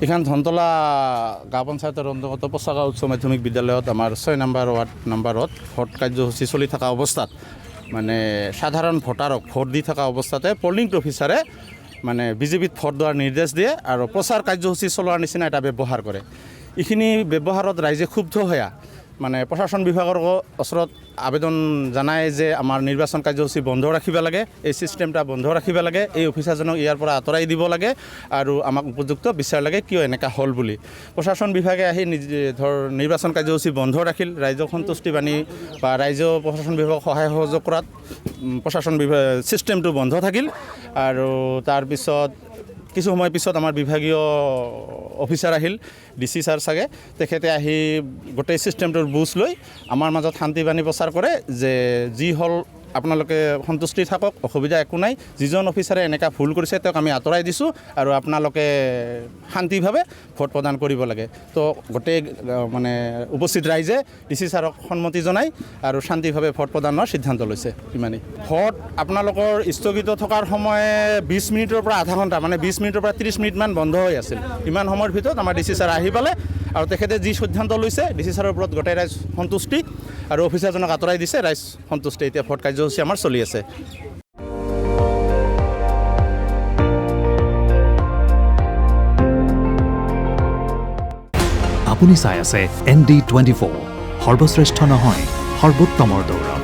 এখান ধনতলা গাঁও পঞ্চায়তৰ অন্তৰ্গত পচাগা উচ্চ মাধ্যমিক বিদ্যালয়ত আমাৰ 6 নম্বৰ ৱাৰ্ড নম্বৰত ভোট কাৰ্যসূচী চলি থকা অৱস্থাত মানে সাধাৰণ ভোটাৰক ভোট দি থকা অৱস্থাতে পলিং অফিচাৰে মানে বিজেপিত ভোট দিয়াৰ নিৰ্দেশ দিয়ে আৰু প্ৰচাৰ কাৰ্যসূচী চলোৱাৰ নিচিনা এটা ব্যৱহাৰ কৰে। এইখিনি ব্যৱহাৰত ৰাইজে ক্ষুব্ধ হৈয়া মানে প্ৰশাসন বিভাগৰ ওচৰত আবেদন জনায় যে আমাৰ নিৰ্বাচন কাৰ্যসূচী বন্ধ ৰাখিব লাগে, এই সিস্টেমটা বন্ধ ৰাখিব লাগে, এই অফিচাৰজনক ইয়াৰ পৰা আঁতৰাই দিব লাগে আৰু আমাক উপযুক্ত বিচাৰ লাগে কিয় এনেকা হ'ল বুলি। প্ৰশাসন বিভাগে আহি নিৰ্বাচন কাৰ্যসূচী বন্ধ ৰাখিল, ৰাইজক সন্তুষ্টি বাণী বা ৰাইজেও প্ৰশাসন বিভাগক সহায় সহযোগ কৰাত প্ৰশাসন বিভাগ সিস্টেমটো বন্ধ থাকিল আৰু তাৰপিছত কিছু সময় পিছত আমাৰ বিভাগীয় অফিচাৰ আহিল, ডিসি ছাৰ চাগে, তেখেতে আহি গোটেই সিস্টেমটোৰ বুজ লৈ আমাৰ মাজত শান্তি বাণী প্ৰচাৰ কৰে যে যি হ'ল আপোনালোকে সন্তুষ্টি থাকক, অসুবিধা একো নাই, যিজন অফিচাৰে এনেকা ভুল কৰিছে তেওঁক আমি আঁতৰাই দিছোঁ আৰু আপোনালোকে শান্তিভাৱে ভোট প্ৰদান কৰিব লাগে। তো গোটেই মানে উপস্থিত ৰাইজে ডিসি ছাৰক সন্মতি জনাই আৰু শান্তিভাৱে ভোট প্ৰদানৰ সিদ্ধান্ত লৈছে। ইমানেই। ভোট আপোনালোকৰ স্থগিত থকাৰ সময়ে 20 মিনিটৰ পৰা আধা ঘণ্টা মানে 20 মিনিটৰ পৰা 30 মিনিটমান বন্ধ হৈ আছিল। ইমান সময়ৰ ভিতৰত আমাৰ ডিসি ছাৰ আহি পালে আৰু তেখেতে যি সিদ্ধান্ত লৈছে ডিসি ছাৰৰ ওপৰত গোটেই ৰাইজ সন্তুষ্টি আৰু অফিচাৰজনক আঁতৰাই দিছে, ৰাইজ সন্তুষ্টি। এতিয়া ভোট কাৰ্যসূচী আমাৰ চলি আছে। আপুনি চাই আছে ND24, সৰ্বশ্ৰেষ্ঠ নহয় সৰ্বোত্তমৰ দৌৰ।